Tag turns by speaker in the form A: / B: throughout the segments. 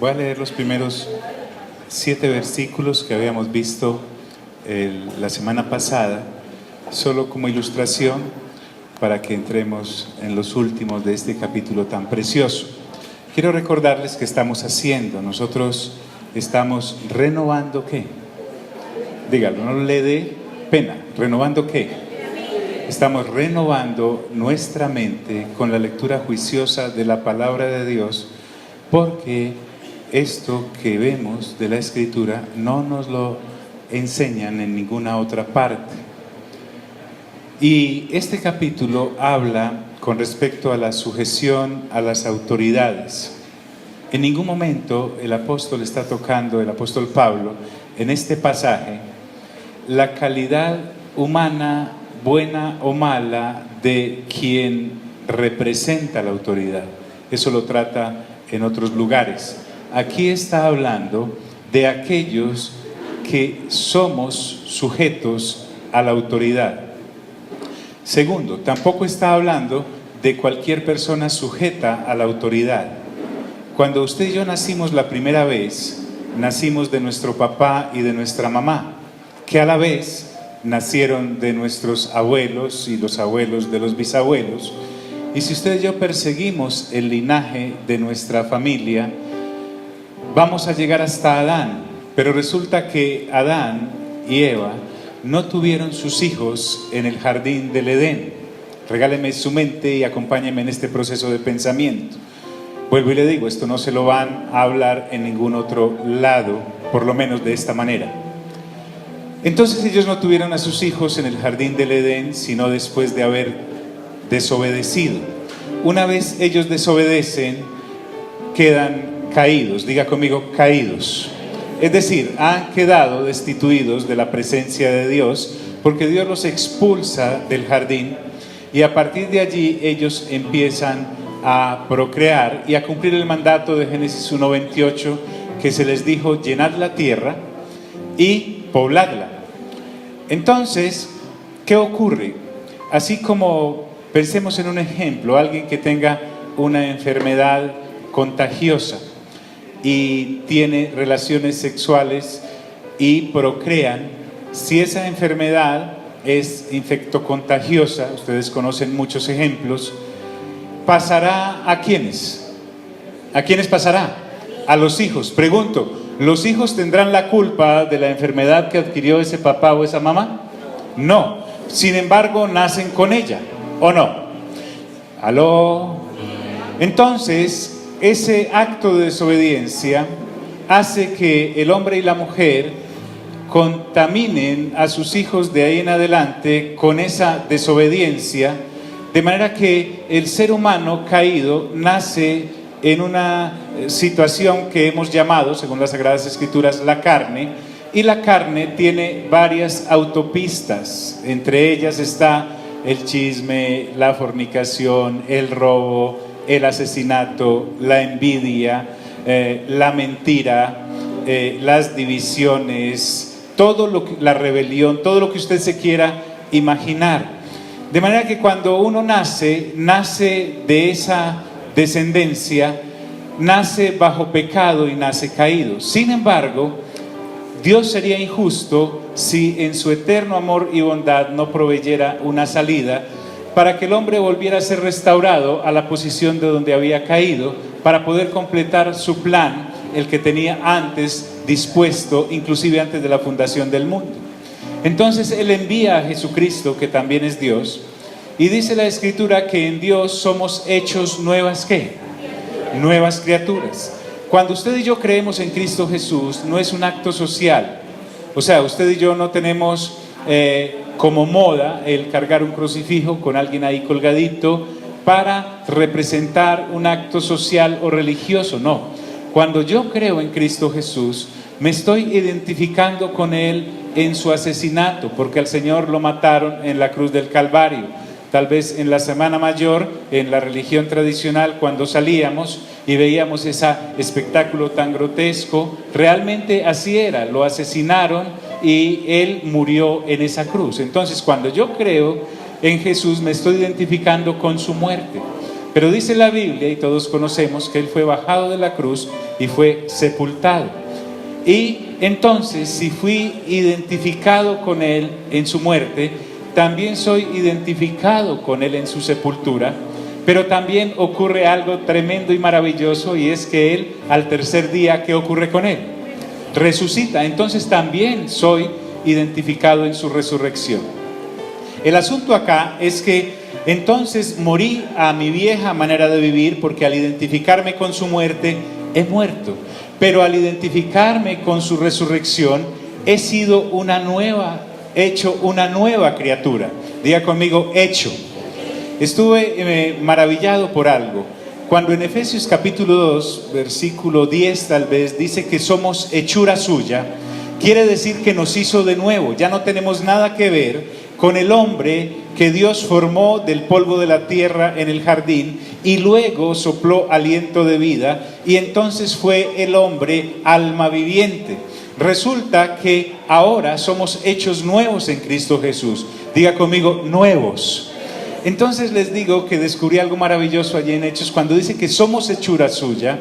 A: Voy a leer los primeros 7 versículos que habíamos visto la semana pasada, solo como ilustración para que entremos en los últimos de este capítulo tan precioso. Quiero recordarles que estamos haciendo, nosotros estamos renovando ¿qué? Dígalo, no le dé pena, ¿renovando qué? Estamos renovando nuestra mente con la lectura juiciosa de la palabra de Dios, porque esto que vemos de la Escritura no nos lo enseñan en ninguna otra parte. Y este capítulo habla con respecto a la sujeción a las autoridades. En ningún momento el apóstol Pablo, en este pasaje, la calidad humana, buena o mala, de quien representa la autoridad. Eso lo trata en otros lugares. Aquí está hablando de aquellos que somos sujetos a la autoridad. Segundo, tampoco está hablando de cualquier persona sujeta a la autoridad. Cuando usted y yo nacimos la primera vez, nacimos de nuestro papá y de nuestra mamá, que a la vez nacieron de nuestros abuelos y los abuelos de los bisabuelos. Y si usted y yo perseguimos el linaje de nuestra familia, vamos a llegar hasta Adán. Pero resulta que Adán y Eva no tuvieron sus hijos en el jardín del Edén. Regáleme su mente y acompáñeme en este proceso de pensamiento. Vuelvo y le digo, esto no se lo van a hablar en ningún otro lado, por lo menos de esta manera. Entonces ellos no tuvieron a sus hijos en el jardín del Edén, sino después de haber desobedecido. Una vez ellos desobedecen, quedan caídos. Diga conmigo, caídos. Es decir, han quedado destituidos de la presencia de Dios, porque Dios los expulsa del jardín, y a partir de allí ellos empiezan a procrear y a cumplir el mandato de Génesis 1:28, que se les dijo: llenad la tierra y pobladla. Entonces, ¿qué ocurre? Así como pensemos en un ejemplo, alguien que tenga una enfermedad contagiosa y tiene relaciones sexuales y procrean. Si esa enfermedad es infectocontagiosa, ustedes conocen muchos ejemplos, ¿pasará a quiénes? ¿A quiénes pasará? A los hijos. Pregunto, ¿los hijos tendrán la culpa de la enfermedad que adquirió ese papá o esa mamá? No. Sin embargo, nacen con ella, ¿o no? ¿Aló? Entonces, ese acto de desobediencia hace que el hombre y la mujer contaminen a sus hijos de ahí en adelante con esa desobediencia, de manera que el ser humano caído nace en una situación que hemos llamado, según las Sagradas Escrituras, la carne, y la carne tiene varias autopistas. Entre ellas está el chisme, la fornicación, el robo, el asesinato, la envidia, la mentira, las divisiones, la rebelión, todo lo que usted se quiera imaginar. De manera que cuando uno nace de esa descendencia, nace bajo pecado y nace caído. Sin embargo, Dios sería injusto si en su eterno amor y bondad no proveyera una salida para que el hombre volviera a ser restaurado a la posición de donde había caído, para poder completar su plan, el que tenía antes dispuesto, inclusive antes de la fundación del mundo. Entonces Él envía a Jesucristo, que también es Dios, y dice la Escritura que en Dios somos hechos nuevas, ¿qué? Nuevas criaturas. Cuando usted y yo creemos en Cristo Jesús, no es un acto social. O sea, usted y yo no tenemos como moda el cargar un crucifijo con alguien ahí colgadito para representar un acto social o religioso. No, cuando yo creo en Cristo Jesús, me estoy identificando con Él en su asesinato, porque al Señor lo mataron en la cruz del Calvario. Tal vez en la Semana Mayor, en la religión tradicional, cuando salíamos y veíamos ese espectáculo tan grotesco, realmente así era, lo asesinaron y Él murió en esa cruz. Entonces, cuando yo creo en Jesús, me estoy identificando con su muerte. Pero dice la Biblia, y todos conocemos, que Él fue bajado de la cruz y fue sepultado. Y entonces, si fui identificado con Él en su muerte, también soy identificado con Él en su sepultura. Pero también ocurre algo tremendo y maravilloso, y es que Él, al tercer día, ¿qué ocurre con Él? Resucita. Entonces también soy identificado en su resurrección. El asunto acá es que entonces morí a mi vieja manera de vivir, porque al identificarme con su muerte he muerto, pero al identificarme con su resurrección he sido hecho una nueva criatura. Diga conmigo, hecho. Estuve maravillado por algo. Cuando en Efesios capítulo 2, versículo 10 tal vez, dice que somos hechura suya, quiere decir que nos hizo de nuevo. Ya no tenemos nada que ver con el hombre que Dios formó del polvo de la tierra en el jardín y luego sopló aliento de vida, y entonces fue el hombre alma viviente. Resulta que ahora somos hechos nuevos en Cristo Jesús. Diga conmigo, nuevos. Entonces les digo que descubrí algo maravilloso allí en Hechos, cuando dice que somos hechura suya.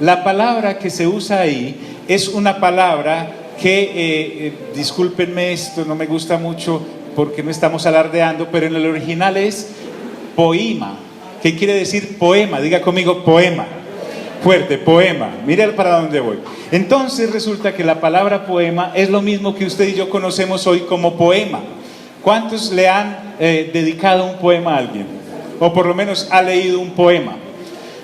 A: La palabra que se usa ahí es una palabra que, discúlpenme esto, no me gusta mucho porque no estamos alardeando, pero en el original es poema. ¿Qué quiere decir poema? Diga conmigo, poema. Fuerte, poema. Mire para dónde voy. Entonces resulta que la palabra poema es lo mismo que usted y yo conocemos hoy como poema. ¿Cuántos le han dedicado un poema a alguien? O por lo menos ha leído un poema.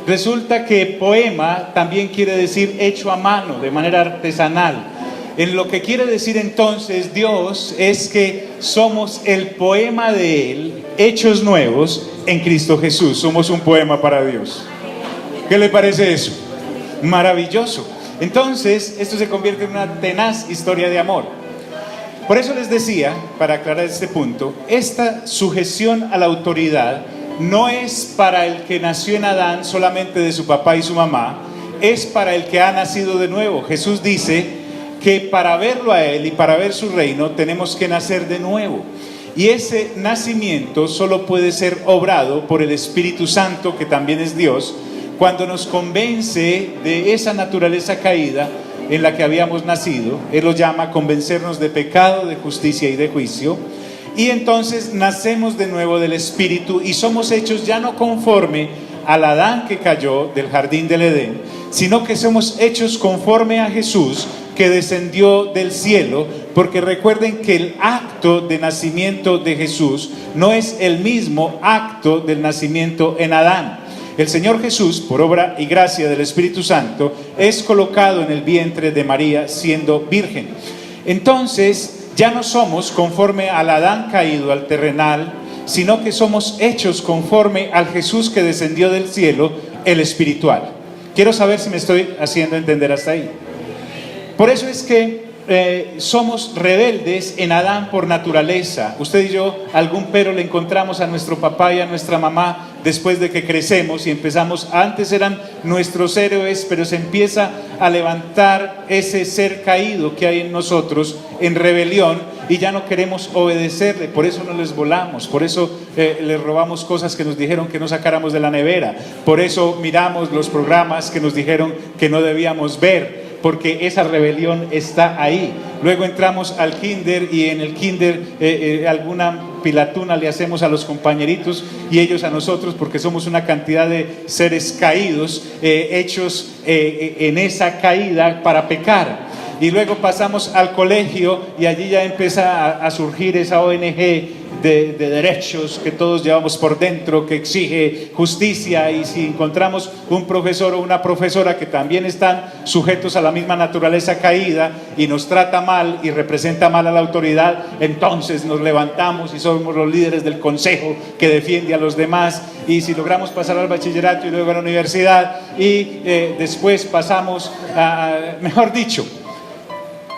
A: Resulta que poema también quiere decir hecho a mano, de manera artesanal. En lo que quiere decir entonces Dios es que somos el poema de Él, hechos nuevos en Cristo Jesús. Somos un poema para Dios. ¿Qué le parece eso? Maravilloso. Entonces, esto se convierte en una tenaz historia de amor. Por eso les decía, para aclarar este punto, esta sujeción a la autoridad no es para el que nació en Adán solamente de su papá y su mamá, es para el que ha nacido de nuevo. Jesús dice que para verlo a Él y para ver su reino tenemos que nacer de nuevo. Y ese nacimiento solo puede ser obrado por el Espíritu Santo, que también es Dios, cuando nos convence de esa naturaleza caída en la que habíamos nacido. Él lo llama convencernos de pecado, de justicia y de juicio. Y entonces nacemos de nuevo del Espíritu y somos hechos ya no conforme al Adán que cayó del jardín del Edén, sino que somos hechos conforme a Jesús, que descendió del cielo, porque recuerden que el acto de nacimiento de Jesús no es el mismo acto del nacimiento en Adán. El Señor Jesús, por obra y gracia del Espíritu Santo, es colocado en el vientre de María siendo virgen. Entonces, ya no somos conforme al Adán caído, al terrenal, sino que somos hechos conforme al Jesús que descendió del cielo, el espiritual. Quiero saber si me estoy haciendo entender hasta ahí. Por eso es que somos rebeldes en Adán por naturaleza. Usted y yo algún pero le encontramos a nuestro papá y a nuestra mamá después de que crecemos y empezamos. Antes eran nuestros héroes, pero se empieza a levantar ese ser caído que hay en nosotros en rebelión y ya no queremos obedecerle. Por eso no les volamos, por eso les robamos cosas que nos dijeron que no sacáramos de la nevera, por eso miramos los programas que nos dijeron que no debíamos ver, porque esa rebelión está ahí. Luego entramos al kinder y en el kinder alguna pilatuna le hacemos a los compañeritos y ellos a nosotros, porque somos una cantidad de seres caídos, hechos en esa caída para pecar. Y luego pasamos al colegio y allí ya empieza a surgir esa ONG de derechos que todos llevamos por dentro, que exige justicia, y si encontramos un profesor o una profesora que también están sujetos a la misma naturaleza caída y nos trata mal y representa mal a la autoridad, entonces nos levantamos y somos los líderes del consejo que defiende a los demás. Y si logramos pasar al bachillerato y luego a la universidad y después pasamos a, mejor dicho,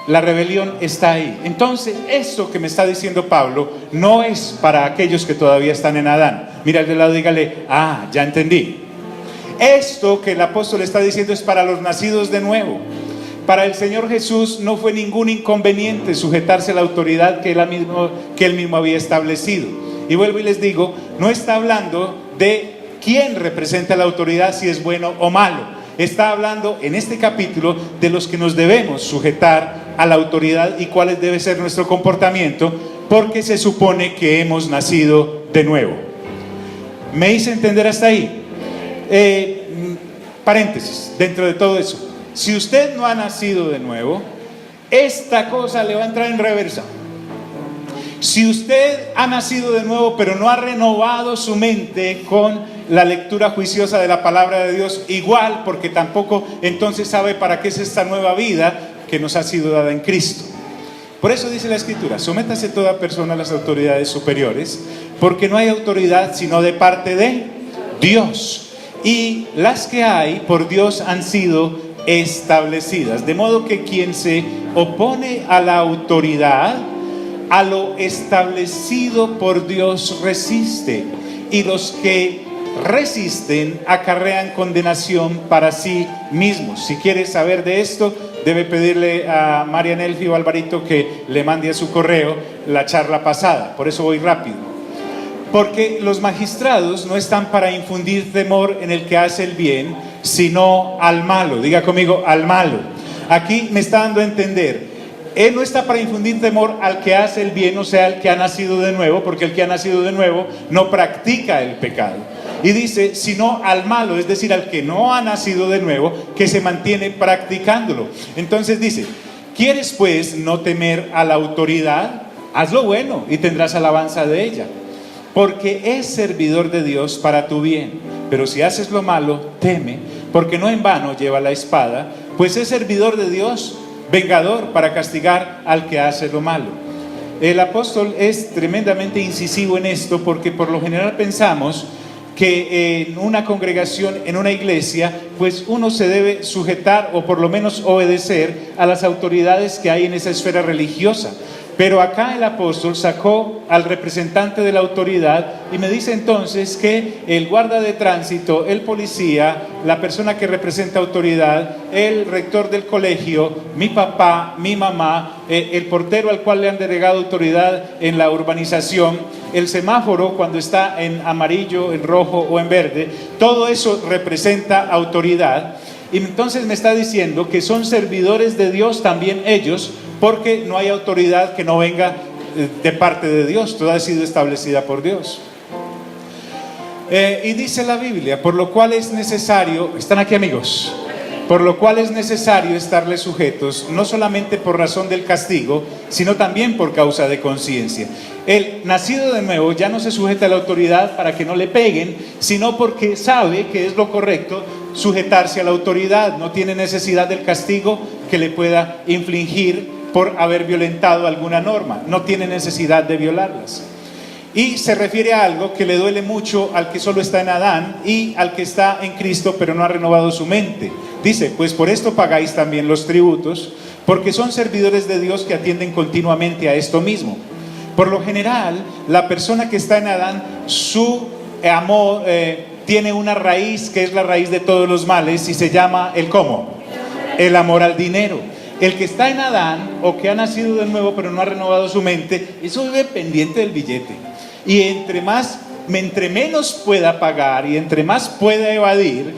A: la rebelión está ahí. Entonces, esto que me está diciendo Pablo no es para aquellos que todavía están en Adán. Mira al de lado, dígale, ya entendí. Esto que el apóstol está diciendo es para los nacidos de nuevo. Para el Señor Jesús no fue ningún inconveniente sujetarse a la autoridad que Él mismo había establecido. Y vuelvo y les digo, no está hablando de quién representa la autoridad, si es bueno o malo. Está hablando en este capítulo de los que nos debemos sujetar a la autoridad y cuál debe ser nuestro comportamiento, porque se supone que hemos nacido de nuevo. ¿Me hice entender hasta ahí? Paréntesis, dentro de todo eso. Si usted no ha nacido de nuevo, esta cosa le va a entrar en reversa. Si usted ha nacido de nuevo pero no ha renovado su mente con la lectura juiciosa de la palabra de Dios, igual, porque tampoco entonces sabe para qué es esta nueva vida que nos ha sido dada en Cristo. Por eso dice la Escritura: sométase toda persona a las autoridades superiores, porque no hay autoridad sino de parte de Dios, y las que hay por Dios han sido establecidas, de modo que quien se opone a la autoridad, a lo establecido por Dios resiste, y los que resisten acarrean condenación para sí mismos. Si quieres saber de esto, debe pedirle a Marian Elfi o Alvarito que le mande a su correo la charla pasada. Por eso voy rápido, porque los magistrados no están para infundir temor en el que hace el bien, sino al malo. Diga conmigo: al malo. Aquí me está dando a entender, él no está para infundir temor al que hace el bien, o sea, al que ha nacido de nuevo, porque el que ha nacido de nuevo no practica el pecado. Y dice, sino al malo, es decir, al que no ha nacido de nuevo, que se mantiene practicándolo. Entonces dice: ¿quieres pues no temer a la autoridad? Haz lo bueno y tendrás alabanza de ella, porque es servidor de Dios para tu bien. Pero si haces lo malo, teme, porque no en vano lleva la espada, pues es servidor de Dios, vengador para castigar al que hace lo malo. El apóstol es tremendamente incisivo en esto, porque por lo general pensamos que en una congregación, en una iglesia, pues uno se debe sujetar o por lo menos obedecer a las autoridades que hay en esa esfera religiosa. Pero acá el apóstol sacó al representante de la autoridad y me dice entonces que el guarda de tránsito, el policía, la persona que representa autoridad, el rector del colegio, mi papá, mi mamá, el portero al cual le han delegado autoridad en la urbanización, el semáforo cuando está en amarillo, en rojo o en verde, todo eso representa autoridad. Y entonces me está diciendo que son servidores de Dios también ellos, porque no hay autoridad que no venga de parte de Dios, toda ha sido establecida por Dios. Y dice la Biblia, por lo cual es necesario, ¿están aquí amigos? Por lo cual es necesario estarles sujetos, no solamente por razón del castigo, sino también por causa de conciencia. El nacido de nuevo ya no se sujeta a la autoridad para que no le peguen, sino porque sabe que es lo correcto sujetarse a la autoridad. No tiene necesidad del castigo que le pueda infligir por haber violentado alguna norma, no tiene necesidad de violarlas. Y se refiere a algo que le duele mucho al que solo está en Adán y al que está en Cristo pero no ha renovado su mente. Dice, pues por esto pagáis también los tributos, porque son servidores de Dios que atienden continuamente a esto mismo. Por lo general, la persona que está en Adán, su amor tiene una raíz que es la raíz de todos los males y se llama el ¿cómo? El amor al dinero. El que está en Adán o que ha nacido de nuevo pero no ha renovado su mente, eso vive pendiente del billete. Y entre menos pueda pagar y entre más pueda evadir,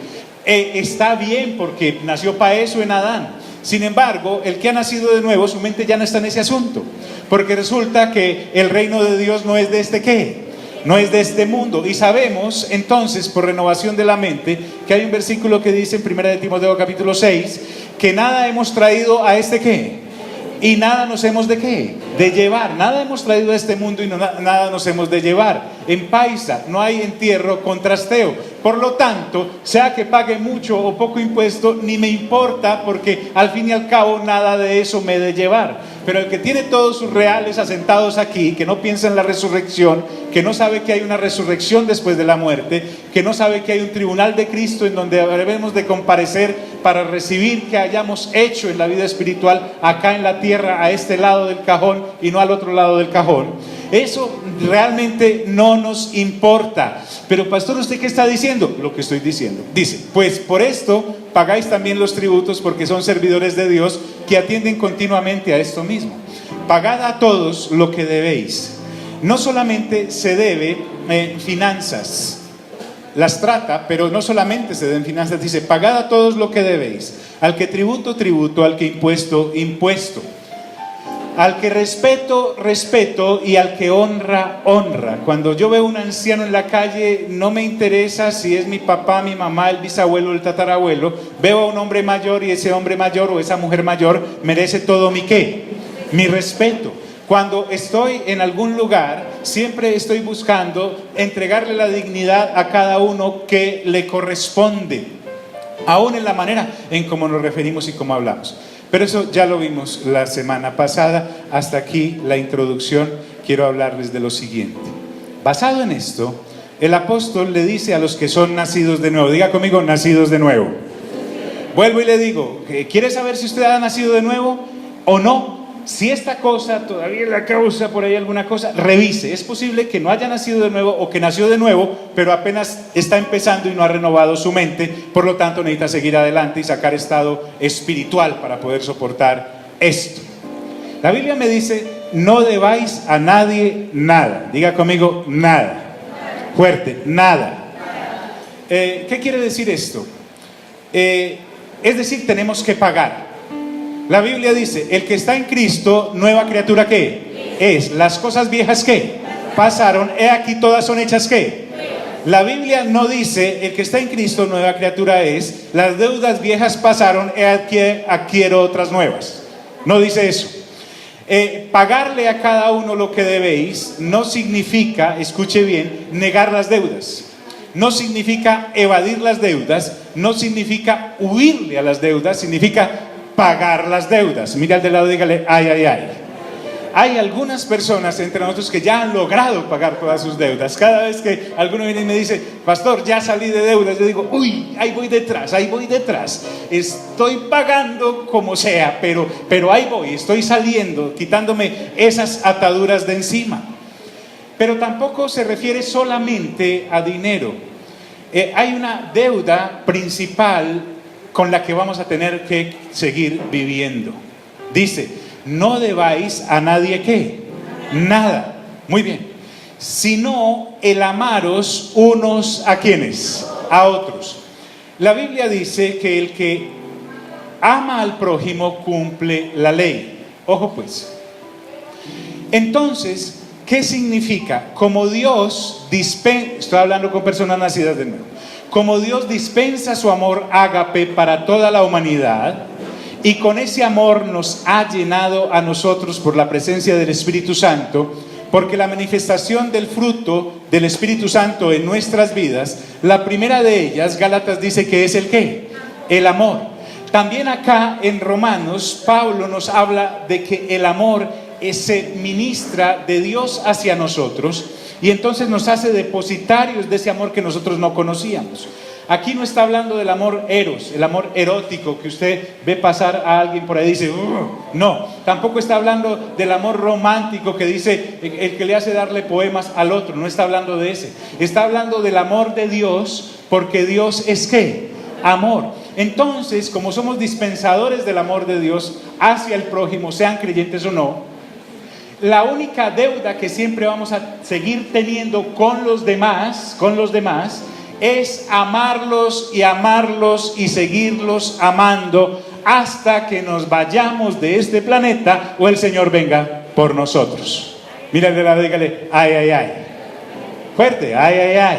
A: está bien porque nació para eso en Adán. Sin embargo, el que ha nacido de nuevo, su mente ya no está en ese asunto, porque resulta que el reino de Dios no es de este ¿qué? No es de este mundo. Y sabemos entonces por renovación de la mente que hay un versículo que dice en 1 de Timoteo capítulo 6 que nada hemos traído a este ¿qué? Y nada nos hemos de ¿qué? De llevar. Nada hemos traído a este mundo y nada nos hemos de llevar. En Paisa no hay entierro con trasteo. Por lo tanto, sea que pague mucho o poco impuesto, ni me importa, porque al fin y al cabo nada de eso me he de llevar. Pero el que tiene todos sus reales asentados aquí, que no piensa en la resurrección, que no sabe que hay una resurrección después de la muerte, que no sabe que hay un tribunal de Cristo en donde debemos de comparecer para recibir que hayamos hecho en la vida espiritual acá en la tierra, a este lado del cajón y no al otro lado del cajón. Eso realmente no nos importa. Pero pastor, ¿usted qué está diciendo? Lo que estoy diciendo. Dice, pues por esto pagáis también los tributos, porque son servidores de Dios que atienden continuamente a esto mismo. Pagad a todos lo que debéis. No solamente se debe finanzas. las trata, pero no solamente se da en finanzas, dice, pagad a todos lo que debéis, al que tributo, tributo, al que impuesto, impuesto, al que respeto, respeto, y al que honra, honra. Cuando yo veo un anciano en la calle, no me interesa si es mi papá, mi mamá, el bisabuelo, el tatarabuelo. Veo a un hombre mayor y ese hombre mayor o esa mujer mayor merece todo mi ¿qué? Mi respeto. Cuando estoy en algún lugar, siempre estoy buscando entregarle la dignidad a cada uno que le corresponde, aún en la manera en cómo nos referimos y cómo hablamos. Pero eso ya lo vimos la semana pasada. Hasta aquí la introducción. Quiero hablarles de lo siguiente. Basado en esto, el apóstol le dice a los que son nacidos de nuevo, diga conmigo, nacidos de nuevo. Vuelvo y le digo, ¿quiere saber si usted ha nacido de nuevo o no? Si esta cosa todavía la causa por ahí alguna cosa, revise. Es posible que no haya nacido de nuevo o que nació de nuevo, pero apenas está empezando y no ha renovado su mente. Por lo tanto, necesita seguir adelante y sacar estado espiritual para poder soportar esto. La Biblia me dice, no debáis a nadie nada. Diga conmigo, nada. Fuerte, nada. ¿Qué quiere decir esto? Es decir, tenemos que pagar. La Biblia dice, el que está en Cristo, nueva criatura ¿qué? Es. Las cosas viejas ¿qué? Pasaron, he aquí todas son hechas ¿qué? La Biblia no dice, el que está en Cristo, nueva criatura es. Las deudas viejas pasaron, he aquí adquiero otras nuevas. No dice eso. Pagarle a cada uno lo que debéis no significa, escuche bien, negar las deudas. No significa evadir las deudas, no significa huirle a las deudas, significa pagar las deudas. Mira al de lado y dígale, ay, ay, ay. Hay algunas personas entre nosotros que ya han logrado pagar todas sus deudas. Cada vez que alguno viene y me dice, pastor, ya salí de deudas, yo digo, uy, ahí voy detrás, estoy pagando como sea, pero ahí voy, estoy saliendo, quitándome esas ataduras de encima. Pero tampoco se refiere solamente a dinero. Hay una deuda principal con la que vamos a tener que seguir viviendo. Dice, no debáis a nadie ¿qué? Nada. Muy bien. Sino el amaros unos a ¿quiénes? A otros. La Biblia dice que el que ama al prójimo cumple la ley. Ojo pues. Entonces, ¿qué significa? Como Dios dispensa, estoy hablando con personas nacidas de nuevo. Como Dios dispensa su amor ágape para toda la humanidad, y con ese amor nos ha llenado a nosotros por la presencia del Espíritu Santo, porque la manifestación del fruto del Espíritu Santo en nuestras vidas, la primera de ellas, Gálatas dice que es el ¿qué? El amor. También acá en Romanos, Pablo nos habla de que el amor se ministra de Dios hacia nosotros, y entonces nos hace depositarios de ese amor que nosotros no conocíamos. Aquí no está hablando del amor eros, el amor erótico que usted ve pasar a alguien por ahí y dice, no. Tampoco está hablando del amor romántico que dice el que le hace darle poemas al otro, no está hablando de ese. Está hablando del amor de Dios, porque Dios es ¿qué? Amor. Entonces, como somos dispensadores del amor de Dios hacia el prójimo, sean creyentes o no, la única deuda que siempre vamos a seguir teniendo con los demás, es amarlos y seguirlos amando hasta que nos vayamos de este planeta o el Señor venga por nosotros. Mira de lado, dígale, ay, ay, ay. Fuerte, ay, ay, ay.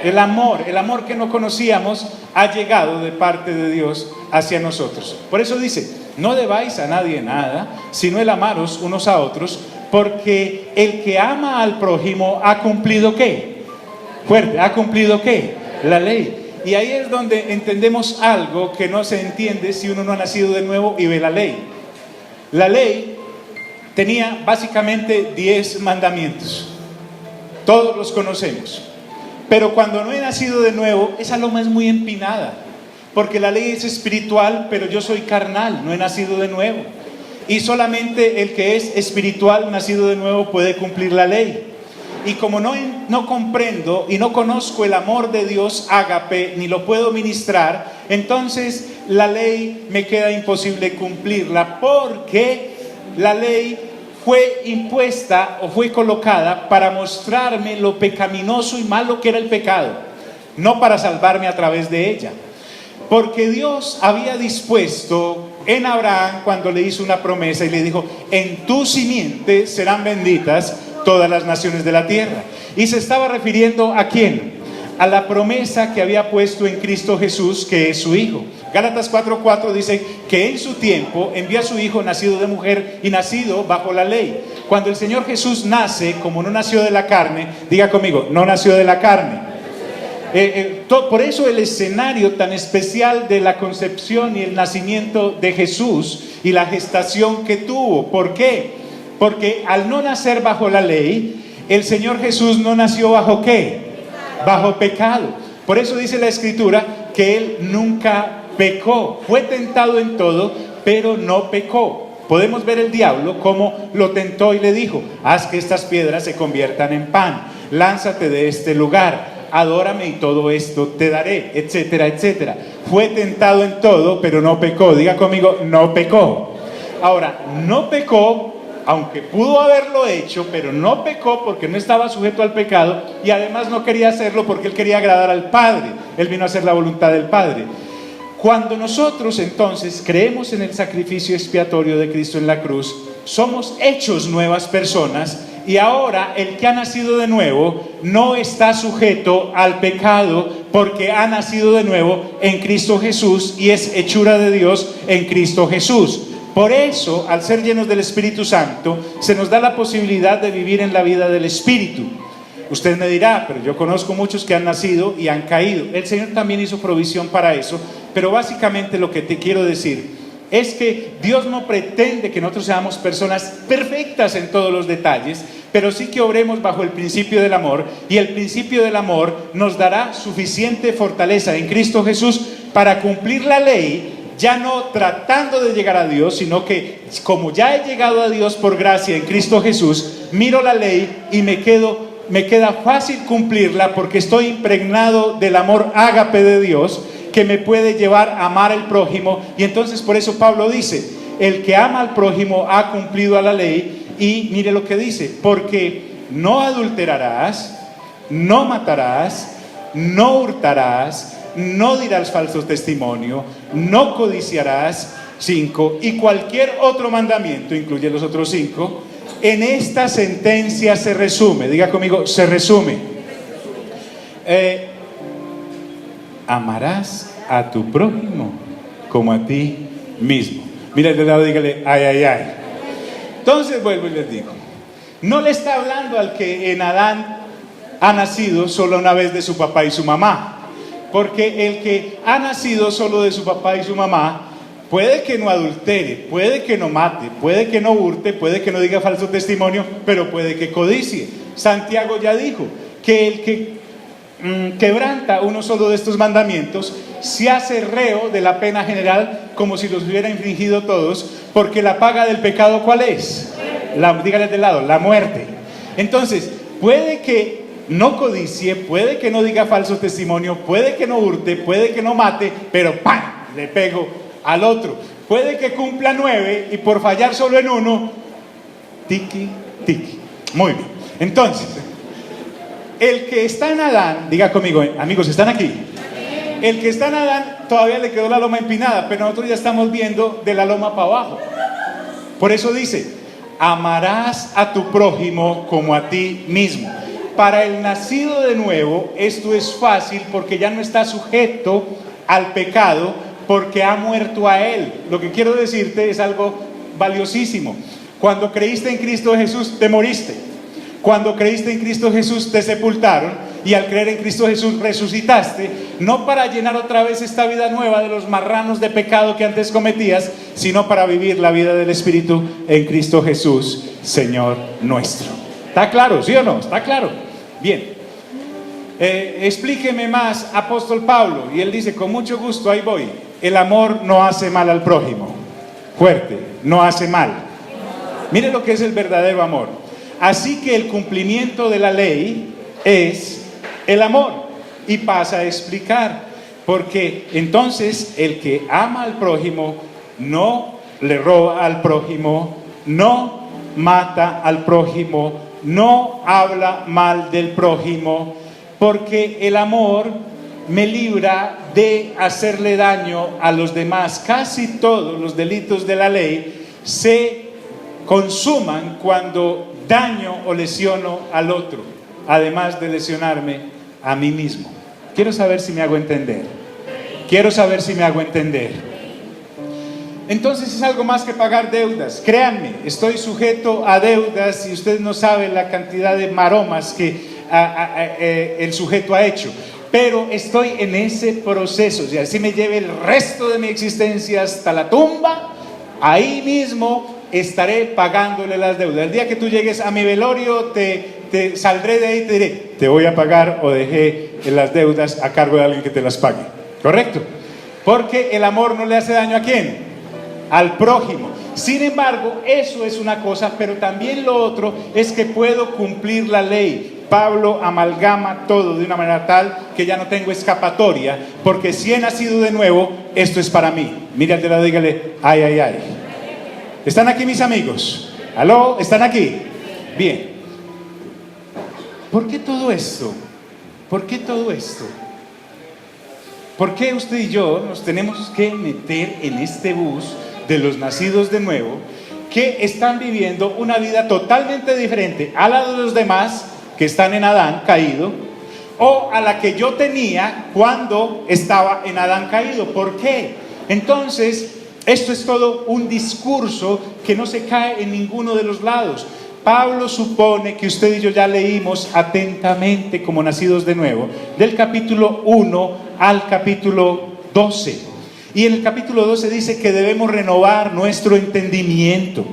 A: El amor que no conocíamos ha llegado de parte de Dios hacia nosotros. Por eso dice, no debáis a nadie nada, sino el amaros unos a otros, porque el que ama al prójimo ha cumplido ¿qué? Fuerte, ¿ha cumplido qué? La ley. Y ahí es donde entendemos algo que no se entiende si uno no ha nacido de nuevo y ve la ley. La ley tenía básicamente 10 mandamientos. Todos los conocemos. Pero cuando no he nacido de nuevo, esa loma es muy empinada. Porque la ley es espiritual, pero yo soy carnal, no he nacido de nuevo. Y solamente el que es espiritual, nacido de nuevo, puede cumplir la ley. Y como no comprendo y no conozco el amor de Dios ágape, ni lo puedo ministrar, entonces la ley me queda imposible cumplirla, porque la ley fue impuesta o fue colocada para mostrarme lo pecaminoso y malo que era el pecado. no para salvarme a través de ella. Porque Dios había dispuesto en Abraham cuando le hizo una promesa y le dijo: en tu simiente serán benditas todas las naciones de la tierra. Y se estaba refiriendo ¿a quién? A la promesa que había puesto en Cristo Jesús, que es su Hijo. Gálatas 4:4 dice que en su tiempo envió a su Hijo nacido de mujer y nacido bajo la ley. Cuando el Señor Jesús nace, como no nació de la carne, diga conmigo, no nació de la carne. Por eso el escenario tan especial de la concepción y el nacimiento de Jesús y la gestación que tuvo. ¿Por qué? Porque al no nacer bajo la ley, el Señor Jesús no nació bajo ¿qué? Bajo pecado. Por eso dice la Escritura que Él nunca pecó. Fue tentado en todo, pero no pecó. Podemos ver el diablo como lo tentó y le dijo: haz que estas piedras se conviertan en pan, lánzate de este lugar, adórame y todo esto te daré, etcétera, etcétera. Fue tentado en todo, pero no pecó. Diga conmigo, no pecó. Ahora, no pecó, aunque pudo haberlo hecho, pero no pecó porque no estaba sujeto al pecado, y además no quería hacerlo porque Él quería agradar al Padre. Él vino a hacer la voluntad del Padre. Cuando nosotros entonces creemos en el sacrificio expiatorio de Cristo en la cruz, somos hechos nuevas personas, y ahora el que ha nacido de nuevo no está sujeto al pecado porque ha nacido de nuevo en Cristo Jesús y es hechura de Dios en Cristo Jesús. Por eso, al ser llenos del Espíritu Santo, se nos da la posibilidad de vivir en la vida del Espíritu. Usted me dirá: pero yo conozco muchos que han nacido y han caído. El Señor también hizo provisión para eso, pero básicamente lo que te quiero decir es que Dios no pretende que nosotros seamos personas perfectas en todos los detalles, pero sí que obremos bajo el principio del amor, y el principio del amor nos dará suficiente fortaleza en Cristo Jesús para cumplir la ley, ya no tratando de llegar a Dios, sino que como ya he llegado a Dios por gracia en Cristo Jesús, miro la ley y me queda fácil cumplirla porque estoy impregnado del amor ágape de Dios, que me puede llevar a amar al prójimo. Y entonces por eso Pablo dice: el que ama al prójimo ha cumplido a la ley. Y mire lo que dice: porque no adulterarás, no matarás, no hurtarás, no dirás falso testimonio, no codiciarás. 5. Y cualquier otro mandamiento, incluye los otros 5, en esta sentencia se resume. Diga conmigo, se resume. Amarás a tu prójimo como a ti mismo. Mira al de lado, dígale: ay, ay, ay. Entonces vuelvo y les digo, no le está hablando al que en Adán ha nacido solo una vez de su papá y su mamá, porque el que ha nacido solo de su papá y su mamá puede que no adultere, puede que no mate, puede que no hurte, puede que no diga falso testimonio, pero puede que codicie. Santiago ya dijo que el que quebranta uno solo de estos mandamientos se hace reo de la pena general, como si los hubiera infringido todos, porque la paga del pecado, ¿cuál es? Dígale de lado, la muerte. Entonces, puede que no codicie, puede que no diga falso testimonio, puede que no hurte, puede que no mate, pero ¡pam!, le pego al otro. Puede que cumpla 9 y por fallar solo en uno, tiki, tiki. Muy bien. Entonces, el que está en Adán, diga conmigo, amigos, ¿están aquí? El que está en Adán todavía le quedó la loma empinada, pero nosotros ya estamos viendo de la loma para abajo. Por eso dice: amarás a tu prójimo como a ti mismo. Para el nacido de nuevo esto es fácil porque ya no está sujeto al pecado, porque ha muerto a él. Lo que quiero decirte es algo valiosísimo. Cuando creíste en Cristo Jesús, te moriste. Cuando creíste en Cristo Jesús, te sepultaron, y al creer en Cristo Jesús resucitaste, no para llenar otra vez esta vida nueva de los marranos de pecado que antes cometías, sino para vivir la vida del Espíritu en Cristo Jesús, Señor nuestro. ¿Está claro? ¿Sí o no? ¿Está claro? Bien. Explíqueme más, apóstol Pablo. Y él dice: con mucho gusto, ahí voy. El amor no hace mal al prójimo. Fuerte, no hace mal. Mire lo que es el verdadero amor. Así que el cumplimiento de la ley es el amor. Y pasa a explicar, porque entonces el que ama al prójimo no le roba al prójimo, no mata al prójimo, no habla mal del prójimo, porque el amor me libra de hacerle daño a los demás. Casi todos los delitos de la ley se consuman cuando daño o lesiono al otro, además de lesionarme a mí mismo. Quiero saber si me hago entender. Quiero saber si me hago entender. Entonces es algo más que pagar deudas. Créanme, estoy sujeto a deudas y ustedes no saben la cantidad de maromas que el sujeto ha hecho. Pero estoy en ese proceso. Si así me lleve el resto de mi existencia hasta la tumba, ahí mismo estaré pagándole las deudas. El día que tú llegues a mi velorio, te saldré de ahí y te diré, te voy a pagar o dejé las deudas a cargo de alguien que te las pague. ¿Correcto? Porque el amor no le hace daño ¿a quién? Al prójimo. Sin embargo, eso es una cosa, pero también lo otro es que puedo cumplir la ley. Pablo amalgama todo de una manera tal que ya no tengo escapatoria, porque si he nacido de nuevo, esto es para mí. Mira al de lado, dígale, ay, ay, ay. ¿Están aquí mis amigos? ¿Aló? ¿Están aquí? Bien. ¿Por qué todo esto? ¿Por qué todo esto? ¿Por qué usted y yo nos tenemos que meter en este bus de los nacidos de nuevo que están viviendo una vida totalmente diferente a la de los demás que están en Adán caído, o a la que yo tenía cuando estaba en Adán caído? ¿Por qué? Entonces, esto es todo un discurso que no se cae en ninguno de los lados. Pablo supone que usted y yo ya leímos atentamente como nacidos de nuevo, del capítulo 1 al capítulo 12. Y en el capítulo 12 dice que debemos renovar nuestro entendimiento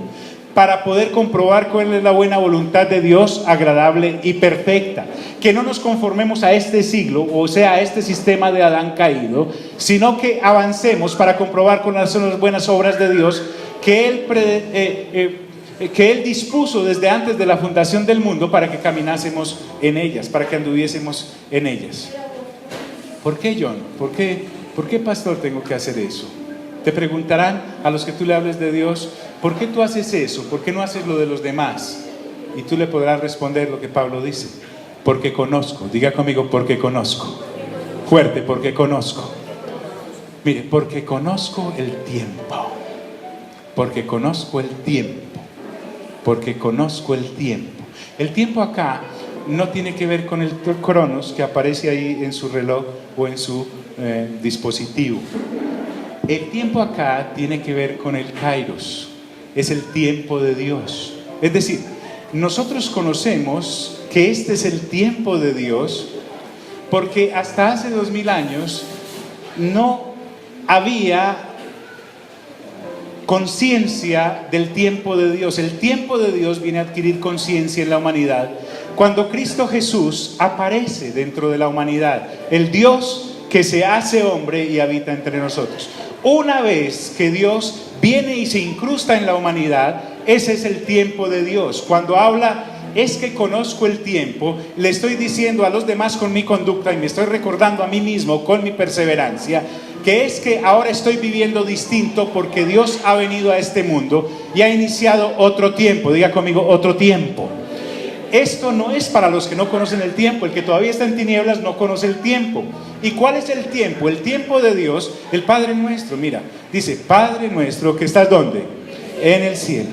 A: para poder comprobar cuál es la buena voluntad de Dios, agradable y perfecta. Que no nos conformemos a este siglo, o sea, a este sistema de Adán caído, sino que avancemos para comprobar cuáles son las buenas obras de Dios que Él dispuso desde antes de la fundación del mundo para que caminásemos en ellas, para que anduviésemos en ellas. ¿Por qué, John? ¿Por qué, pastor, tengo que hacer eso? Te preguntarán a los que tú le hables de Dios, ¿por qué tú haces eso? ¿Por qué no haces lo de los demás? Y tú le podrás responder lo que Pablo dice: porque conozco. Diga conmigo, porque conozco. Fuerte, porque conozco. Mire, porque conozco el tiempo. Porque conozco el tiempo. Porque conozco el tiempo. El tiempo acá no tiene que ver con el cronos que aparece ahí en su reloj o en su dispositivo. El tiempo acá tiene que ver con el kairos. Es el tiempo de Dios. Es decir, nosotros conocemos que este es el tiempo de Dios porque hasta hace 2000 años no había conciencia del tiempo de Dios. El tiempo de Dios viene a adquirir conciencia en la humanidad cuando Cristo Jesús aparece dentro de la humanidad, el Dios que se hace hombre y habita entre nosotros. Una vez que Dios viene y se incrusta en la humanidad, ese es el tiempo de Dios. Cuando habla, es que conozco el tiempo, le estoy diciendo a los demás con mi conducta y me estoy recordando a mí mismo con mi perseverancia, que es que ahora estoy viviendo distinto porque Dios ha venido a este mundo y ha iniciado otro tiempo. Diga conmigo, otro tiempo. Esto no es para los que no conocen el tiempo. El que todavía está en tinieblas no conoce el tiempo. ¿Y cuál es el tiempo? El tiempo de Dios, el Padre nuestro. Mira, dice, Padre nuestro que estás ¿dónde? En el cielo.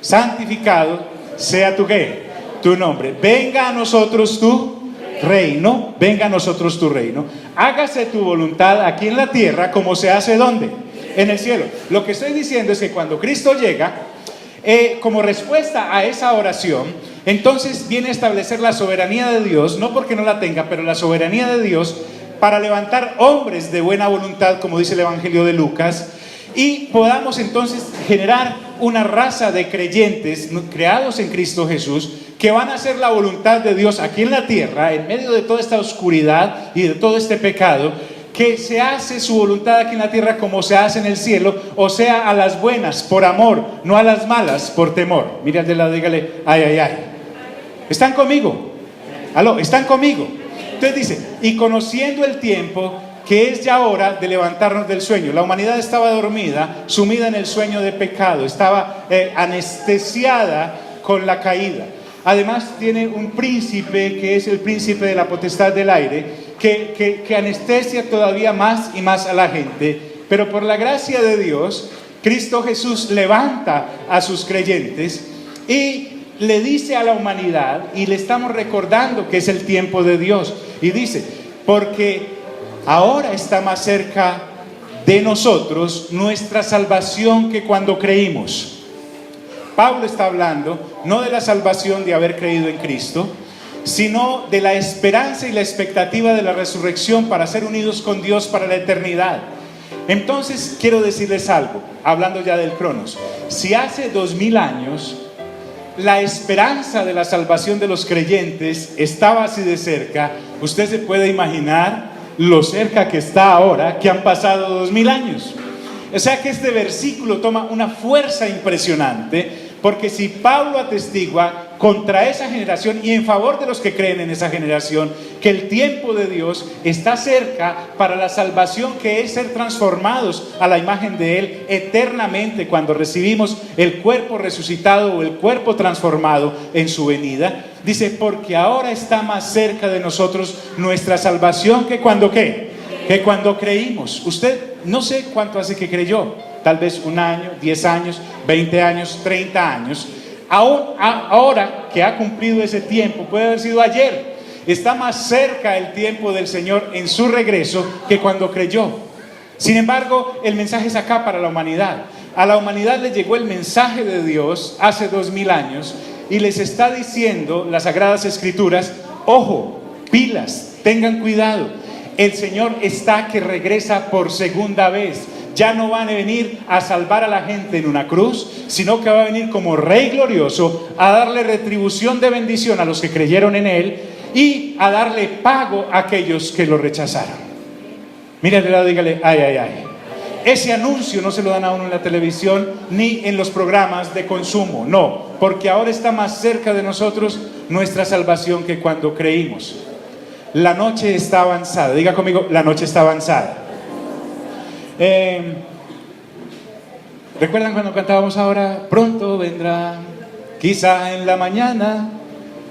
A: Santificado sea tu ¿qué? Tu nombre. Venga a nosotros tu reino. Venga a nosotros tu reino. Hágase tu voluntad aquí en la tierra como se hace ¿dónde? En el cielo. Lo que estoy diciendo es que cuando Cristo llega, como respuesta a esa oración, entonces viene a establecer la soberanía de Dios, no porque no la tenga, pero la soberanía de Dios para levantar hombres de buena voluntad, como dice el Evangelio de Lucas, y podamos entonces generar una raza de creyentes creados en Cristo Jesús que van a hacer la voluntad de Dios aquí en la tierra, en medio de toda esta oscuridad y de todo este pecado, que se hace su voluntad aquí en la tierra como se hace en el cielo, o sea, a las buenas por amor, no a las malas por temor. Mira al de lado, dígale, ay, ay, ay. ¿Están conmigo? ¿Aló? ¿Están conmigo? Entonces dice, y conociendo el tiempo, que es ya hora de levantarnos del sueño. La humanidad estaba dormida, sumida en el sueño de pecado, estaba anestesiada con la caída. Además tiene un príncipe que es el príncipe de la potestad del aire, que anestesia todavía más y más a la gente. Pero por la gracia de Dios, Cristo Jesús levanta a sus creyentes y le dice a la humanidad, y le estamos recordando que es el tiempo de Dios, y dice, porque ahora está más cerca de nosotros nuestra salvación que cuando creímos. Pablo está hablando no de la salvación de haber creído en Cristo, sino de la esperanza y la expectativa de la resurrección para ser unidos con Dios para la eternidad. Entonces quiero decirles algo, hablando ya del Cronos. Si hace 2000 años la esperanza de la salvación de los creyentes estaba así de cerca, usted se puede imaginar lo cerca que está ahora, que han pasado 2000 años. O sea que este versículo toma una fuerza impresionante, porque si Pablo atestigua contra esa generación y en favor de los que creen en esa generación, que el tiempo de Dios está cerca para la salvación, que es ser transformados a la imagen de Él eternamente cuando recibimos el cuerpo resucitado o el cuerpo transformado en su venida. Dice, porque ahora está más cerca de nosotros nuestra salvación que cuando ¿qué? Que cuando creímos. Usted no sé cuánto hace que creyó, tal vez 1 año, 10 años, 20 años, 30 años. Ahora que ha cumplido ese tiempo, puede haber sido ayer, está más cerca el tiempo del Señor en su regreso que cuando creyó. Sin embargo, el mensaje es acá para la humanidad. A la humanidad le llegó el mensaje de Dios hace 2000 años y les está diciendo las Sagradas Escrituras, ojo, pilas, tengan cuidado, el Señor está que regresa por segunda vez. Ya no van a venir a salvar a la gente en una cruz, sino que va a venir como Rey glorioso a darle retribución de bendición a los que creyeron en Él y a darle pago a aquellos que lo rechazaron. Mírale al lado, dígale, ay, ay, ay. Ese anuncio no se lo dan a uno en la televisión ni en los programas de consumo, no, porque ahora está más cerca de nosotros nuestra salvación que cuando creímos. La noche está avanzada, diga conmigo, la noche está avanzada. ¿Recuerdan cuando cantábamos ahora? Pronto vendrá, quizá en la mañana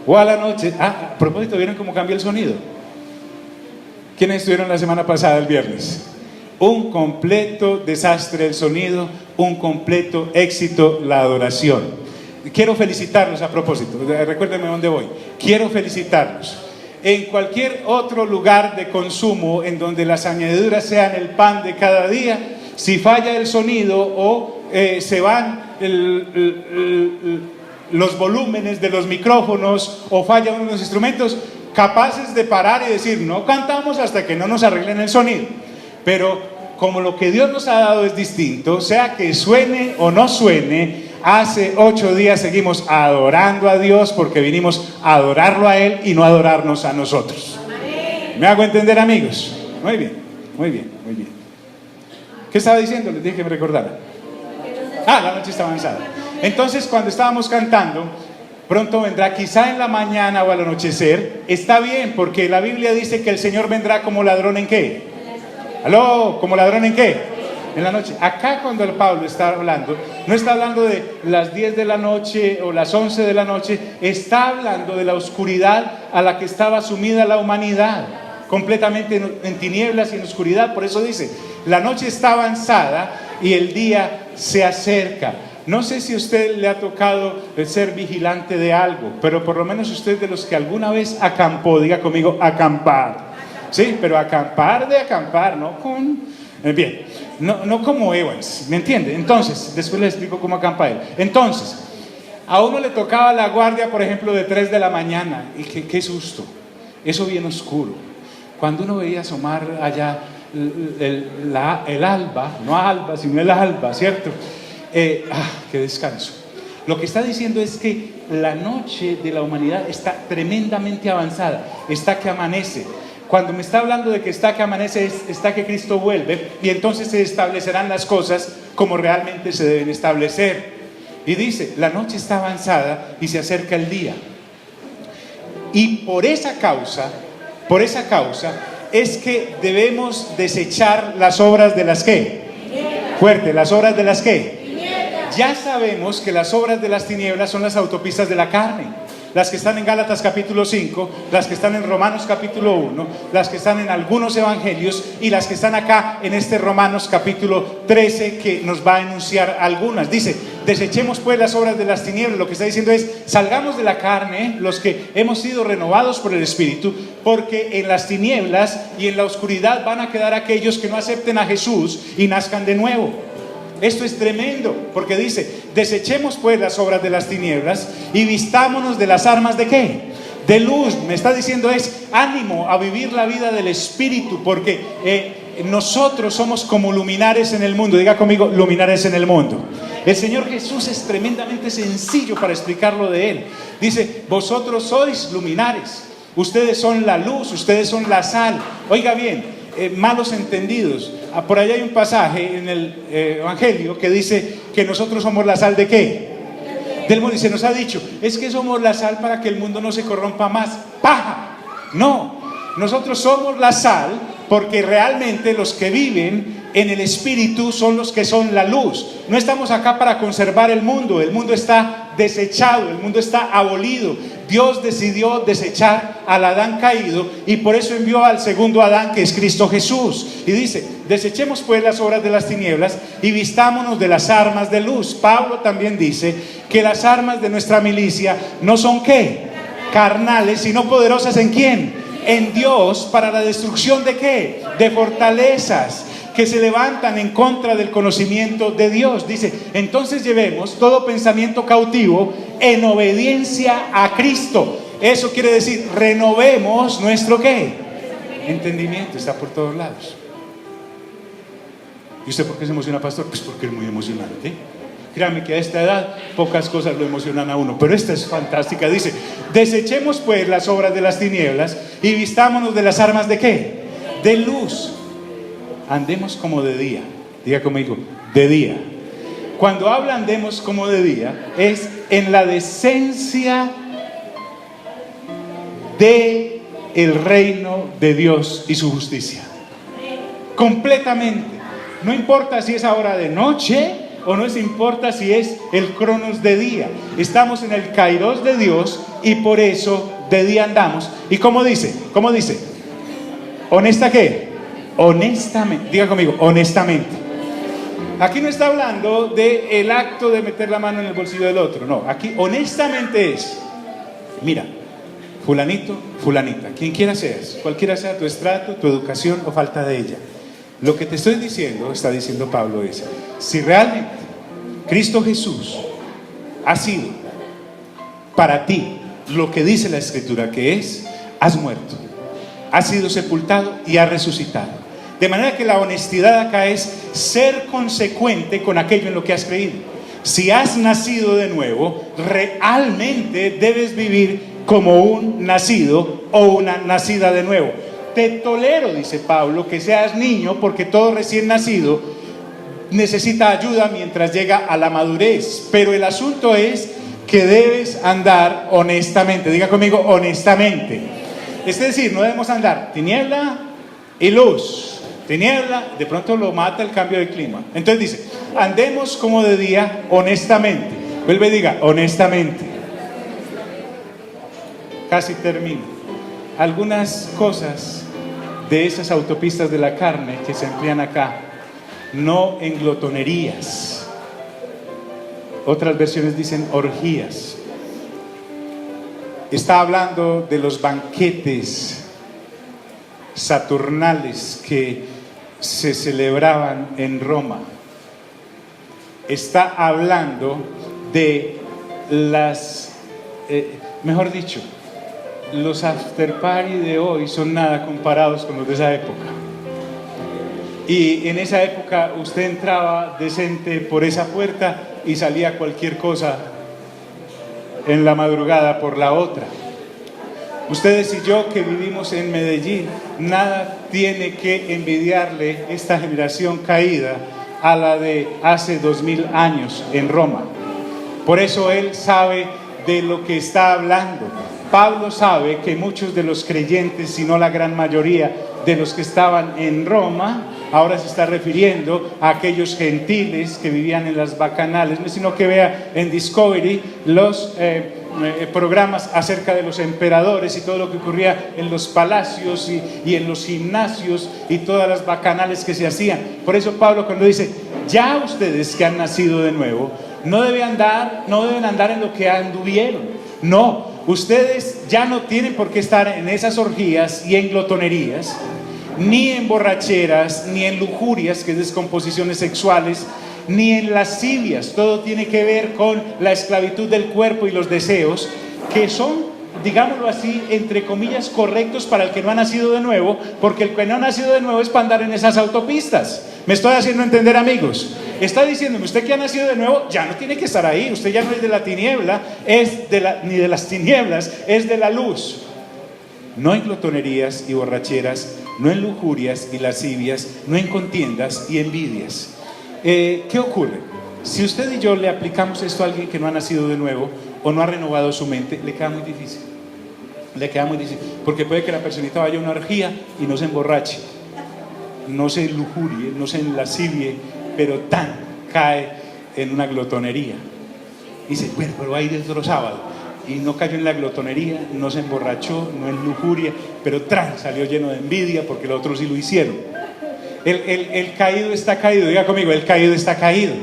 A: o a la noche. A propósito, ¿vieron cómo cambia el sonido? ¿Quiénes estuvieron la semana pasada, el viernes? Un completo desastre el sonido, un completo éxito la adoración. Quiero felicitarlos a propósito, recuérdenme dónde voy. Quiero felicitarlos. En cualquier otro lugar de consumo en donde las añadiduras sean el pan de cada día, si falla el sonido o se van los volúmenes de los micrófonos o falla uno de los instrumentos, capaces de parar y decir, no cantamos hasta que no nos arreglen el sonido. Pero como lo que Dios nos ha dado es distinto, sea que suene o no suene, hace 8 días seguimos adorando a Dios porque vinimos a adorarlo a Él y no a adorarnos a nosotros. ¿Me hago entender, amigos? Muy bien, muy bien, muy bien. ¿Qué estaba diciendo? Les dije que me recordara. La noche está avanzada. Entonces, cuando estábamos cantando, pronto vendrá, quizá en la mañana o al anochecer, está bien, porque la Biblia dice que el Señor vendrá como ladrón ¿en qué? ¿Aló? ¿Como ladrón en qué? En la noche. Acá cuando el Pablo está hablando, no está hablando de las 10 de la noche o las 11 de la noche, está hablando de la oscuridad a la que estaba sumida la humanidad, completamente en tinieblas y en oscuridad. Por eso dice, la noche está avanzada y el día se acerca. No sé si a usted le ha tocado ser vigilante de algo, pero por lo menos usted de los que alguna vez acampó, diga conmigo, acampar. Sí, pero acampar de acampar, ¿no? Bien, no como Evans, ¿me entiende? Entonces, después le explico cómo acampa él. Entonces, a uno le tocaba la guardia, por ejemplo, de 3 de la mañana, y qué susto, eso bien oscuro. Cuando uno veía asomar allá el alba, no alba, sino el alba, ¿cierto? Qué descanso. Lo que está diciendo es que la noche de la humanidad está tremendamente avanzada, está que amanece. Cuando me está hablando de que está que amanece, está que Cristo vuelve y entonces se establecerán las cosas como realmente se deben establecer. Y dice, la noche está avanzada y se acerca el día. Y por esa causa es que debemos desechar las obras de las ¿qué? Fuerte, las obras de las ¿qué? Ya sabemos que las obras de las tinieblas son las autopistas de la carne. las que están en Gálatas capítulo 5, las que están en Romanos capítulo 1, las que están en algunos evangelios y las que están acá en este Romanos capítulo 13 que nos va a enunciar algunas. Dice, desechemos pues las obras de las tinieblas. Lo que está diciendo es, salgamos de la carne, los que hemos sido renovados por el Espíritu, porque en las tinieblas y en la oscuridad van a quedar aquellos que no acepten a Jesús y nazcan de nuevo. Esto es tremendo, porque dice, desechemos pues las obras de las tinieblas y vistámonos de las armas ¿de qué? De luz. Me está diciendo es, ánimo a vivir la vida del Espíritu, porque nosotros somos como luminares en el mundo. Diga conmigo, luminares en el mundo. El Señor Jesús es tremendamente sencillo para explicarlo de Él. Dice, vosotros sois luminares, ustedes son la luz, ustedes son la sal. Oiga bien, malos entendidos. Por allá hay un pasaje en el Evangelio que dice que nosotros somos la sal ¿de qué? Del mundo. Y se nos ha dicho, es que somos la sal para que el mundo no se corrompa más. ¡Paja! No, nosotros somos la sal porque realmente los que viven en el Espíritu son los que son la luz. No estamos acá para conservar el mundo está desechado, el mundo está abolido. Dios decidió desechar al Adán caído y por eso envió al segundo Adán, que es Cristo Jesús. Y dice, desechemos pues las obras de las tinieblas y vistámonos de las armas de luz. Pablo también dice que las armas de nuestra milicia no son ¿qué? Carnales, sino poderosas ¿en quién? En Dios, para la destrucción ¿de qué? De fortalezas que se levantan en contra del conocimiento de Dios. Dice, entonces llevemos todo pensamiento cautivo en obediencia a Cristo. Eso quiere decir, renovemos nuestro ¿qué? Entendimiento. Está por todos lados. ¿Y usted por qué se emociona, pastor? Pues porque es muy emocionante. Créame que a esta edad pocas cosas lo emocionan a uno, pero esta es fantástica. Dice, desechemos pues las obras de las tinieblas y vistámonos de las armas ¿de qué? De luz. Andemos como de día. Diga conmigo, de día. Cuando habla andemos como de día, es en la decencia de el reino de Dios y su justicia. Completamente. No importa si es ahora de noche o no importa si es el cronos de día. Estamos en el kairos de Dios y por eso de día andamos. ¿Y cómo dice? ¿Cómo dice? ¿Honesta qué? Honestamente. Diga conmigo, honestamente. Aquí no está hablando del acto de meter la mano en el bolsillo del otro. No, aquí honestamente es, mira, fulanito, fulanita, quien quiera seas, cualquiera sea tu estrato, tu educación o falta de ella. Lo que te estoy diciendo, está diciendo Pablo, es, si realmente Cristo Jesús ha sido para ti lo que dice la Escritura que es, has muerto, has sido sepultado y has resucitado. De manera que la honestidad acá es ser consecuente con aquello en lo que has creído. Si has nacido de nuevo, realmente debes vivir como un nacido o una nacida de nuevo. Te tolero, dice Pablo, que seas niño, porque todo recién nacido necesita ayuda mientras llega a la madurez. Pero el asunto es que debes andar honestamente. Diga conmigo, honestamente. Es decir, no debemos andar tiniebla y luz. Tiniebla, de pronto lo mata el cambio de clima. Entonces dice, andemos como de día honestamente. Vuelve y diga, honestamente. Casi termino. Algunas cosas de esas autopistas de la carne que se emplean acá, no en glotonerías. Otras versiones dicen orgías. Está hablando de los banquetes saturnales que se celebraban en Roma. Está hablando de las, mejor dicho, los after party de hoy son nada comparados con los de esa época. Y en esa época usted entraba decente por esa puerta y salía cualquier cosa en la madrugada por la otra. Ustedes y yo que vivimos en Medellín, nada tiene que envidiarle esta generación caída a la de hace 2000 años en Roma. Por eso él sabe de lo que está hablando. Pablo sabe que muchos de los creyentes, si no la gran mayoría de los que estaban en Roma, ahora se está refiriendo a aquellos gentiles que vivían en las bacanales, no es sino que vea en Discovery los programas acerca de los emperadores y todo lo que ocurría en los palacios y en los gimnasios y todas las bacanales que se hacían. Por eso Pablo, cuando dice, ya ustedes que han nacido de nuevo, no deben andar en lo que anduvieron. No, ustedes ya no tienen por qué estar en esas orgías y en glotonerías, ni en borracheras, ni en lujurias, que es descomposiciones sexuales, ni en lascivias. Todo tiene que ver con la esclavitud del cuerpo y los deseos, que son, digámoslo así, entre comillas, correctos para el que no ha nacido de nuevo, porque el que no ha nacido de nuevo es para andar en esas autopistas. ¿Me estoy haciendo entender, amigos? Está diciéndome, usted que ha nacido de nuevo ya no tiene que estar ahí. Usted ya no es de la tiniebla, ni de las tinieblas, es de la luz. No en glotonerías y borracheras, no en lujurias y lascivias, no en contiendas y envidias. ¿Qué ocurre? Si usted y yo le aplicamos esto a alguien que no ha nacido de nuevo o no ha renovado su mente, le queda muy difícil. Le queda muy difícil, porque puede que la personita vaya a una orgía y no se emborrache, no se lujurie, no se lascivie, pero cae en una glotonería. Y dice, bueno, pero va a ir el otro sábado. Y no cayó en la glotonería, no se emborrachó, no en lujuria, pero salió lleno de envidia porque los otros sí lo hicieron. El caído está caído, diga conmigo, el caído está caído.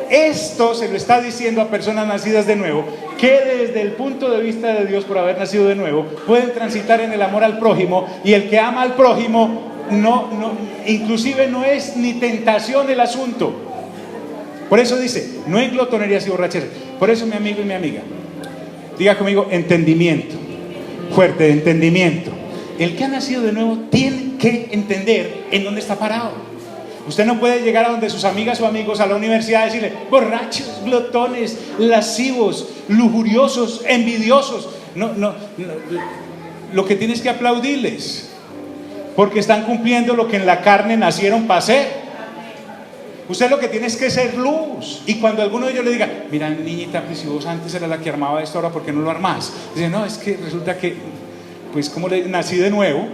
A: Esto se lo está diciendo a personas nacidas de nuevo, que desde el punto de vista de Dios, por haber nacido de nuevo, pueden transitar en el amor al prójimo, y el que ama al prójimo, inclusive no es ni tentación el asunto. Por eso dice, no en glotonerías y borracheras. Por eso, mi amigo y mi amiga, diga conmigo, entendimiento, fuerte, entendimiento. El que ha nacido de nuevo tiene que entender en dónde está parado. Usted no puede llegar a donde sus amigas o amigos a la universidad y decirle, borrachos, glotones, lascivos, lujuriosos, envidiosos. No. Lo que tienes que aplaudirles, porque están cumpliendo lo que en la carne nacieron para hacer. Usted lo que tiene es que ser luz. Y cuando alguno de ellos le diga, mira, niñita, pues si vos antes eras la que armaba esto, ahora ¿por qué no lo armás? Dice, no, es que resulta que, pues como nací de nuevo,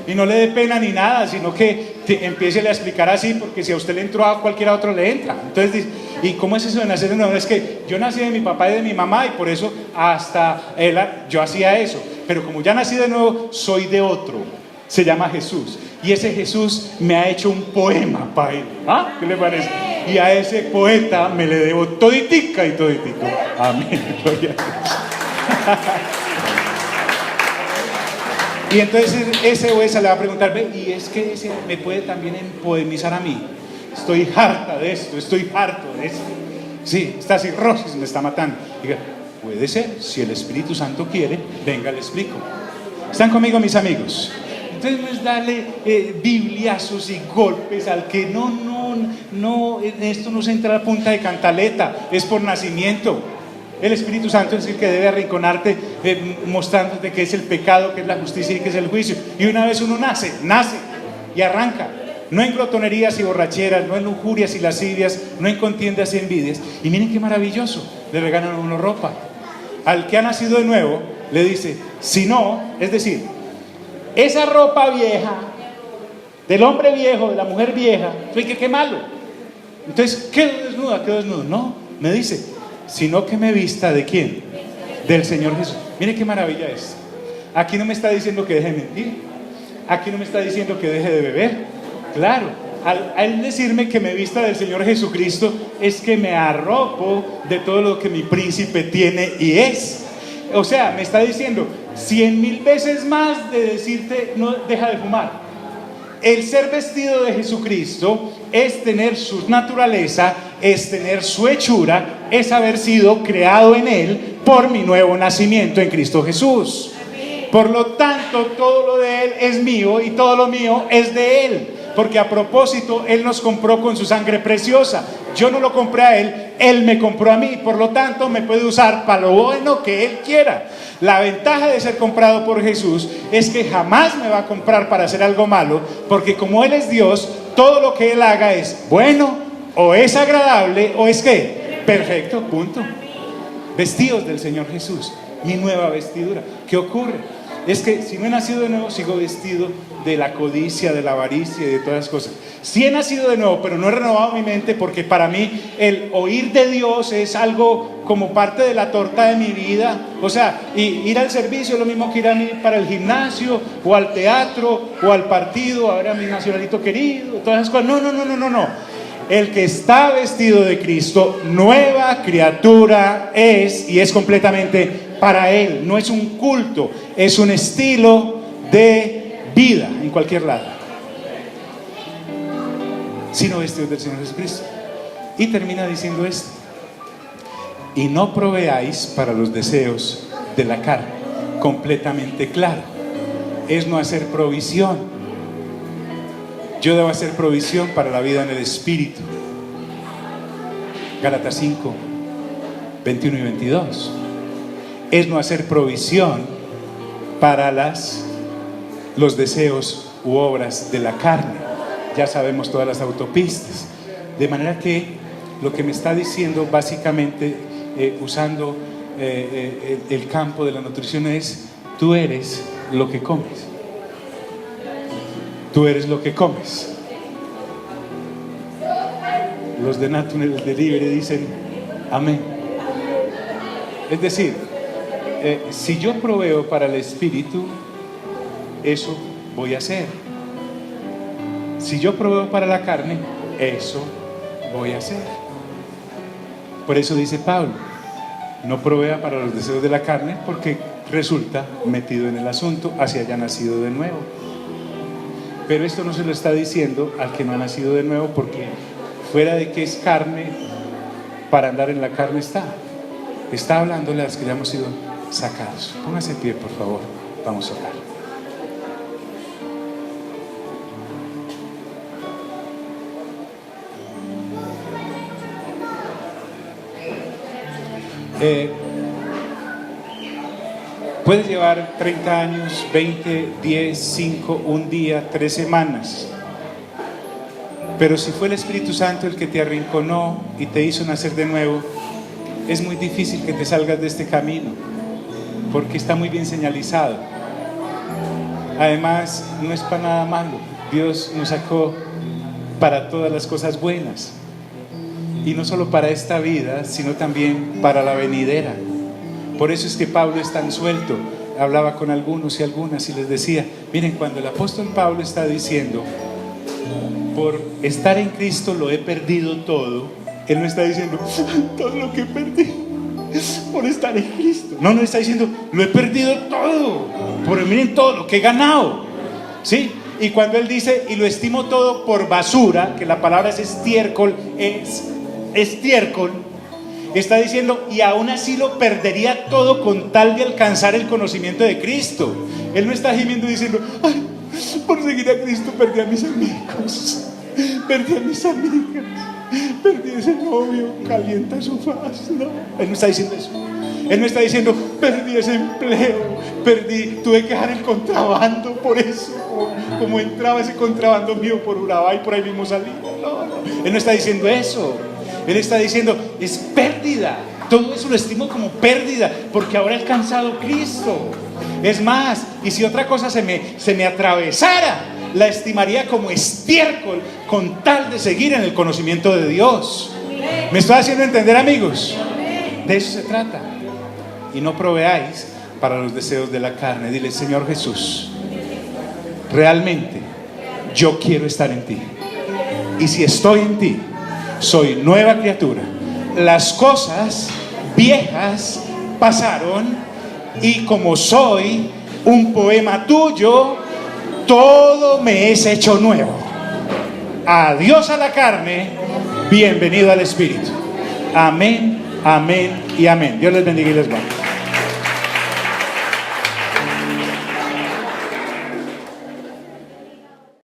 A: y no le dé pena ni nada, sino que empiece a explicar así, porque si a usted le entró, a cualquier otro le entra. Entonces dice, ¿y cómo es eso de nacer de nuevo? Es que yo nací de mi papá y de mi mamá, y por eso yo hacía eso. Pero como ya nací de nuevo, soy de otro. Se llama Jesús, y ese Jesús me ha hecho un poema para él. ¿Ah? ¿Qué le parece? Y a ese poeta me le debo toditica y toditico. Amén. Gloria a Dios. Y entonces ese o esa le va a preguntar, y es que ese me puede también empoemizar a mí. Estoy harta de esto, estoy harto de esto. Sí, esta cirrosis me está matando. Diga, puede ser, si el Espíritu Santo quiere, venga, le explico. ¿Están conmigo, mis amigos? Entonces no es darle bibliazos y golpes al que no, esto no se entra a punta de cantaleta, es por nacimiento. El Espíritu Santo es el que debe arrinconarte, mostrándote que es el pecado, que es la justicia y que es el juicio. Y una vez uno nace y arranca. No en glotonerías y borracheras, no en lujurias y lascivias, no en contiendas y envidias. Y miren qué maravilloso, le regalan a uno ropa. Al que ha nacido de nuevo, le dice, si no, es decir, esa ropa vieja, del hombre viejo, de la mujer vieja, qué malo. Entonces, quedo desnudo. No, me dice, sino que me vista ¿de quién? Del Señor Jesús. Mire qué maravilla es. Aquí no me está diciendo que deje de mentir. Aquí no me está diciendo que deje de beber. Claro, al decirme que me vista del Señor Jesucristo, es que me arropo de todo lo que mi príncipe tiene y es. O sea, me está diciendo 100,000 veces más de decirte, no, deja de fumar. El ser vestido de Jesucristo es tener su naturaleza, es tener su hechura, es haber sido creado en Él por mi nuevo nacimiento en Cristo Jesús. Por lo tanto, todo lo de Él es mío y todo lo mío es de Él. Porque a propósito, Él nos compró con su sangre preciosa. Yo no lo compré a Él, Él me compró a mí. Por lo tanto, me puede usar para lo bueno que Él quiera. La ventaja de ser comprado por Jesús es que jamás me va a comprar para hacer algo malo, porque como Él es Dios, todo lo que Él haga es bueno, o es agradable, o es ¿qué? Perfecto, punto. Vestidos del Señor Jesús, mi nueva vestidura. ¿Qué ocurre? es que si no he nacido de nuevo, sigo vestido de la codicia, de la avaricia y de todas las cosas. Sí he nacido de nuevo, pero no he renovado mi mente, porque para mí el oír de Dios es algo como parte de la torta de mi vida. O sea, y ir al servicio es lo mismo que ir a mí para el gimnasio, o al teatro, o al partido, a ver a mi nacionalito querido, todas esas cosas. No. El que está vestido de Cristo, nueva criatura es, y es completamente para Él. No es un culto, es un estilo de vida en cualquier lado, sino vestidos del Señor Jesucristo. Y termina diciendo esto: y no proveáis para los deseos de la carne. Completamente claro, es no hacer provisión. Yo debo hacer provisión para la vida en el Espíritu. Gálatas 5, 21 y 22. Es no hacer provisión para los deseos u obras de la carne. Ya sabemos todas las autopistas. De manera que lo que me está diciendo básicamente, usando el campo de la nutrición, es: tú eres lo que comes. Tú eres lo que comes. Los de Natural Delivery dicen amén. Es decir, si yo proveo para el Espíritu, eso voy a hacer. Si yo proveo para la carne, eso voy a hacer. Por eso dice Pablo: no provea para los deseos de la carne, porque resulta metido en el asunto, así haya nacido de nuevo. Pero esto no se lo está diciendo al que no ha nacido de nuevo, porque fuera de que es carne, para andar en la carne está hablándole a los que ya hemos sido sacados. Póngase en pie, por favor, vamos a orar. Puedes llevar 30 años, 20, 10, 5, un día, 3 semanas. Pero si fue el Espíritu Santo el que te arrinconó y te hizo nacer de nuevo, es muy difícil que te salgas de este camino, porque está muy bien señalizado. Además, no es para nada malo. Dios nos sacó para todas las cosas buenas. Y no solo para esta vida, sino también para la venidera. Por eso es que Pablo es tan suelto. Hablaba con algunos y algunas y les decía: miren, cuando el apóstol Pablo está diciendo, por estar en Cristo lo he perdido todo, él no está diciendo todo lo que perdí por estar en Cristo. No está diciendo lo he perdido todo, pero miren todo lo que he ganado, ¿sí? Y cuando él dice y lo estimo todo por basura, que la palabra es estiércol, está diciendo y aún así lo perdería todo con tal de alcanzar el conocimiento de Cristo. Él no está gimiendo diciendo: ay, por seguir a Cristo perdí a mis amigos, perdí a mis amigas, perdí ese novio, calienta su faz. No, él no está diciendo eso. Él no está diciendo perdí ese empleo, tuve que dejar el contrabando por eso, como entraba ese contrabando mío por Urabá y por ahí mismo salía. No, él no está diciendo eso. Él está diciendo es pérdida. Todo eso lo estimo como pérdida, porque ahora he alcanzado Cristo. Es más, y si otra cosa se me atravesara, la estimaría como estiércol, con tal de seguir en el conocimiento de Dios. ¿Me estoy haciendo entender, amigos? De eso se trata. Y no proveáis para los deseos de la carne. Dile: Señor Jesús, realmente yo quiero estar en ti, y si estoy en ti, soy nueva criatura. Las cosas viejas pasaron, y como soy un poema tuyo, todo me es hecho nuevo. Adiós a la carne, bienvenido al Espíritu. Amén, amén y amén. Dios les bendiga y les guarde.